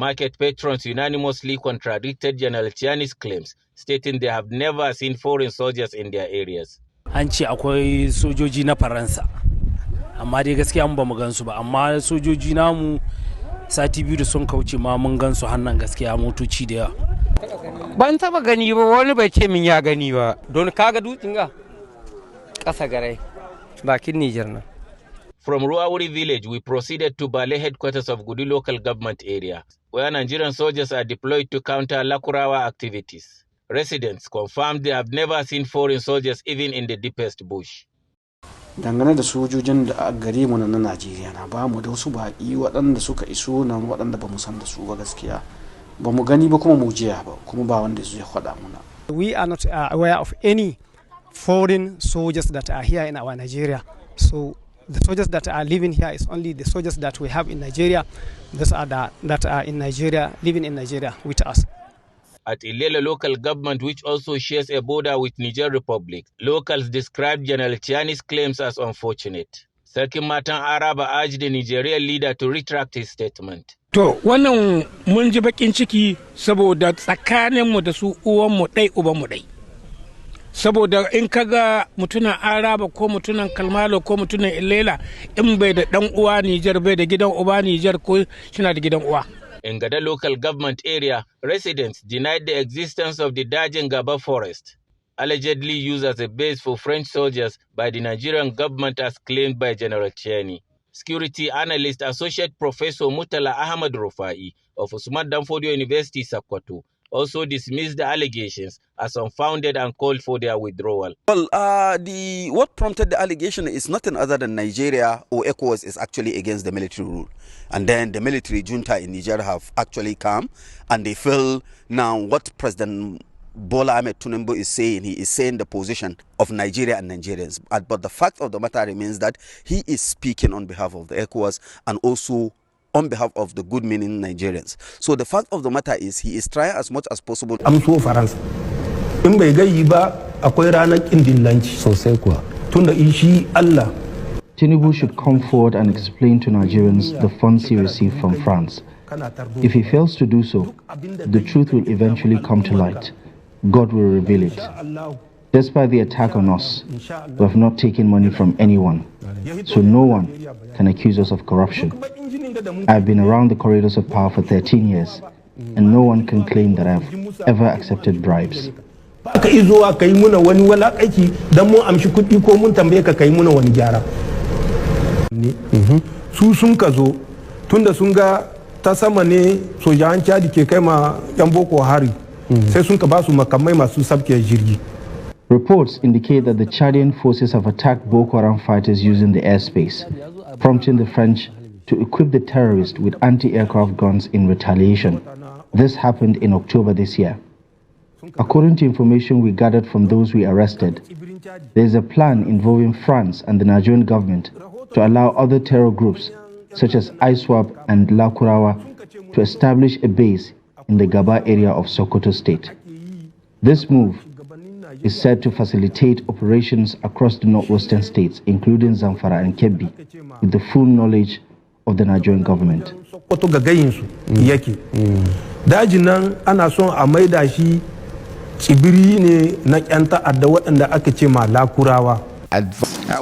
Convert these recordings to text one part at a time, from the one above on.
Market patrons unanimously contradicted General Chiani's claims, stating they have never seen foreign soldiers in their areas. An ce akwai sojoji na Faransa, amma dai gaskiya mun ba mu gansu ba, amma sojoji namu sati biyu da sun kauce ma mun gansu hannan gaskiya motoci da yawa. Ban taba gani ba, wani bai ce min ya gani ba, don kaga dutsen ga ƙasa garai bakin Niger na. From Ruawuri village, we proceeded to Bale headquarters of Gudi local government area, where Nigerian soldiers are deployed to counter Lakurawa activities. Residents confirmed they have never seen foreign soldiers even in the deepest bush. Dangane da sojojin da a gare mu na Najeriya na ba mu da wasu baƙi waɗanda suka iso nan waɗanda ba mu san da su ba gaskiya. Ba mu gani ba kuma mu jiya ba, kuma ba wanda zai faɗa muna. We are not aware of any foreign soldiers that are here in our Nigeria. So the soldiers that are living here is only the soldiers that we have in Nigeria. Those are that are in Nigeria, living in Nigeria with us. At Ilela local government, which also shares a border with Niger Republic, locals described General Chiani's claims as unfortunate. Sarkin Matan Araba urged the Nigerian leader to retract his statement. To, wannan mun ji bakin ciki saboda tsakaninmu da su uwanmu ɗai ubanmu ɗai. Saboda in kaga mutunan Araba ko mutunan Kalmalo ko mutunan Ilela in bai da ɗan uwa Niger bai da gidan uba Niger ko shina da gidan uwa. In Gada local government area, residents denied the existence of the Dajin Gaba forest, allegedly used as a base for French soldiers by the Nigerian government as claimed by General Chiani. Security analyst Associate Professor Mutala Ahmad Rufai of Usman Danfodio University, Sokoto, also dismissed the allegations as unfounded and called for their withdrawal. Well, what prompted the allegation is nothing other than Nigeria or ECOWAS is actually against the military rule. And then the military junta in Niger have actually come and they feel now what President Bola Ahmed Tinubu is saying, he is saying the position of Nigeria and Nigerians. But the fact of the matter remains that he is speaking on behalf of the ECOWAS and also on behalf of the good meaning Nigerians. So the fact of the matter is he is trying as much as possible. I'm so Faransa. In bai gayi ba akwai ranar kindillanci sosai kuwa. Tunda ishi Allah. Tinubu should come forward and explain to Nigerians the funds he received from France. If he fails to do so, the truth will eventually come to light. God will reveal it. Despite the attack on us, we have not taken money from anyone, so no one can accuse us of corruption. I have been around the corridors of power for 13 years, and no one can claim that I have ever accepted bribes. Su sun ka zo tunda sun ga ta sama ne sojan Chadi ke kai ma yan Boko Hari sai sun ka ba su makamai masu sabke jirgi. Reports indicate that the Chadian forces have attacked Boko Haram fighters using the airspace, prompting the French to equip the terrorists with anti-aircraft guns in retaliation. This happened in October this year. According to information we gathered from those we arrested, there is a plan involving France and the Nigerian government to allow other terror groups such as ISWAP and Lakurawa to establish a base in the Gaba area of Sokoto State. This move is said to facilitate operations across the northwestern states, including Zamfara and Kebbi, with the full knowledge of the Nigerian government. Dajin nan ana son a maida shi tsibiri ne na ƴan ta'adda waɗanda aka ce ma Lakurawa.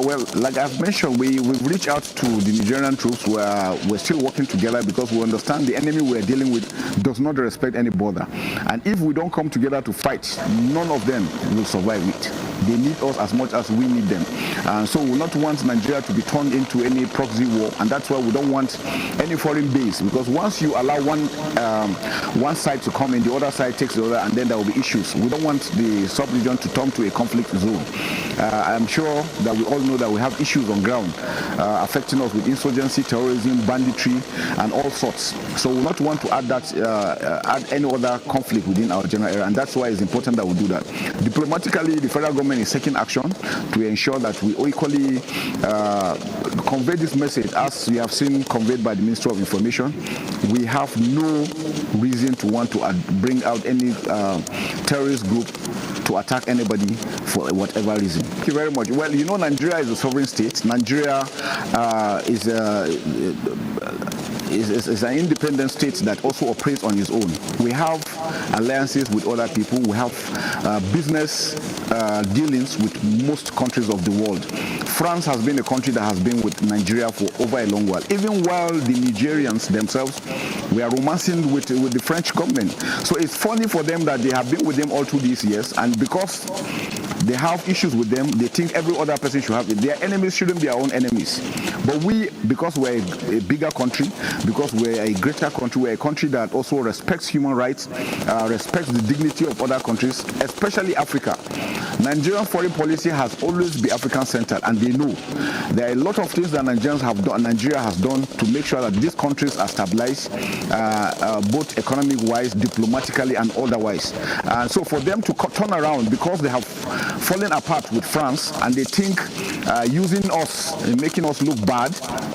Well, like I've mentioned, we've reached out to the Nigerian troops. We're still working together because we understand the enemy we're dealing with does not respect any border. And if we don't come together to fight, none of them will survive it. They need us as much as we need them. So we not want Nigeria to be turned into any proxy war, and that's why we don't want any foreign base, because once you allow one side to come in, the other side takes the other, and then there will be issues. We don't want the sub-region to turn to a conflict zone. I'm sure that we all know that we have issues on ground affecting us with insurgency, terrorism, banditry, and all sorts. So we not want to add add any other conflict within our general area, and that's why it's important that we do that. Diplomatically, the federal government is taking action to ensure that we equally convey this message as we have seen conveyed by the Ministry of Information. We have no reason to want to bring out any terrorist group to attack anybody for whatever reason. Thank you very much. Well, you know, Nigeria is a sovereign state. Nigeria is an independent state that also operates on its own. We have alliances with other people. We have business dealings with most countries of the world. France has been a country that has been with Nigeria for over a long while. Even while the Nigerians themselves were romancing with the French government. So it's funny for them that they have been with them all through these years, and because they have issues with them, they think every other person should have it. Their enemies shouldn't be our own enemies. But we, because we're a bigger country, because we're a greater country, we're a country that also respects human rights, respects the dignity of other countries, especially Africa. Nigerian foreign policy has always been African-centered, and they know there are a lot of things that Nigerians have done, Nigeria has done to make sure that these countries are stabilized, both economic-wise, diplomatically, and otherwise. So for them to turn around because they have fallen apart with France, and they think using us and making us look bad,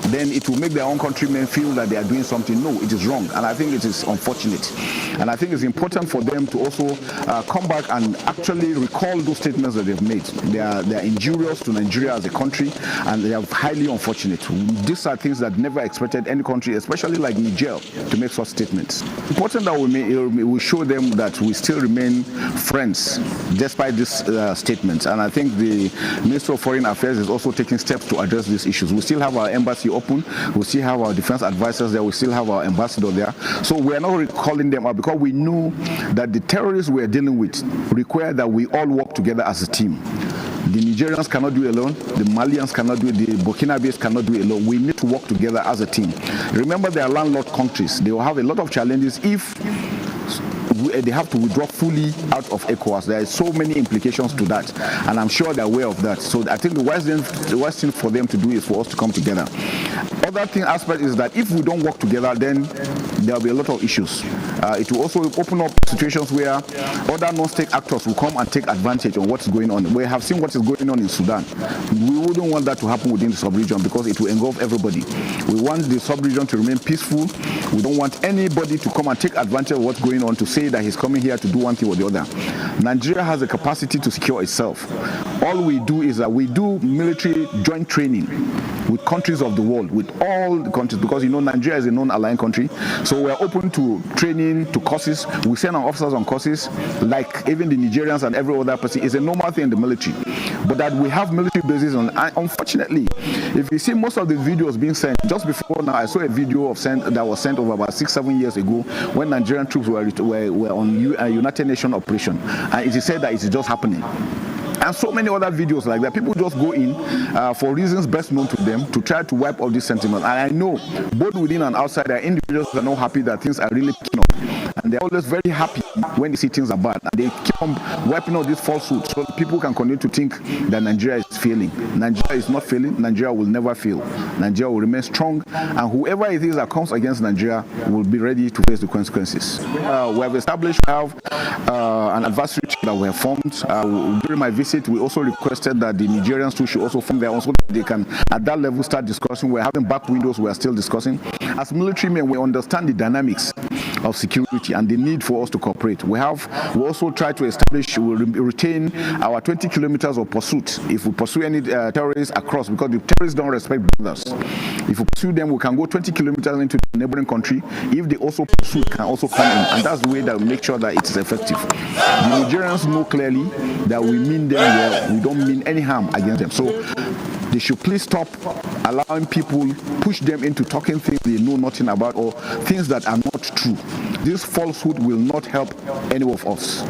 then it will make their own countrymen feel that they are doing something. No, it is wrong, and I think it is unfortunate. And I think it's important for them to also come back and actually recall those statements that they've made. They are injurious to Nigeria as a country, and they are highly unfortunate. These are things that never expected any country, especially like Niger, to make such statements. Important that we show them that we still remain friends despite these statements. And I think the Minister of Foreign Affairs is also taking steps to address these issues. We still have our embassy open. We still have our defense advisors there. We still have our ambassador there. So we are not calling them out because we know that the terrorists we are dealing with require that we all work together as a team. The Nigerians cannot do it alone. The Malians cannot do it. The Burkinabes cannot do it alone. We need to work together as a team. Remember, they are landlocked countries. They will have a lot of challenges if they have to withdraw fully out of ECOWAS. There are so many implications to that, and I'm sure they're aware of that. So I think the wise thing for them to do is for us to come together. Other aspect is that if we don't work together, then there will be a lot of issues. It will also open up situations where other non-state actors will come and take advantage of what's going on. We have seen what is going on in Sudan. We wouldn't want that to happen within the sub-region because it will engulf everybody. We want the sub-region to remain peaceful. We don't want anybody to come and take advantage of what's going on to say that he's coming here to do one thing or the other. Nigeria has the capacity to secure itself. All we do is that we do military joint training with countries of the world, with all the countries, because you know Nigeria is a non-aligned country. So we're open to training, to courses. We send our officers on courses, like even the Nigerians and every other person. It's a normal thing in the military. But that we have military bases on, unfortunately, if you see most of the videos being sent, just before now, I saw a video that was sent over about 6-7 years ago when Nigerian troops were on a United Nations operation. And it is said that it is just happening. And so many other videos like that. People just go in for reasons best known to them to try to wipe out this sentiment. And I know both within and outside, there are individuals that are not happy that things are really picking up. And they're always very happy when they see things are bad. And they keep on wiping out this falsehood so that people can continue to think that Nigeria is failing. Nigeria is not failing. Nigeria will never fail. Nigeria will remain strong. And whoever it is that comes against Nigeria will be ready to face the consequences. We have established, we have an advisory team that we have formed. During my visit, we also requested that the Nigerians too should also form their own so that they can at that level start discussing. We're having back windows, we're still discussing. As military men, we understand the dynamics of security and the need for us to cooperate. We also try to establish, we retain our 20 kilometers of pursuit if we pursue any terrorists across, because the terrorists don't respect borders. If we pursue them, we can go 20 kilometers into the neighboring country. If they also pursue, can also come in, and that's the way that we make sure that it is effective. The Nigerians know clearly that we mean them well. We don't mean any harm against them. So they should please stop allowing people, push them into talking things they know nothing about or things that are not true. This falsehood will not help any of us.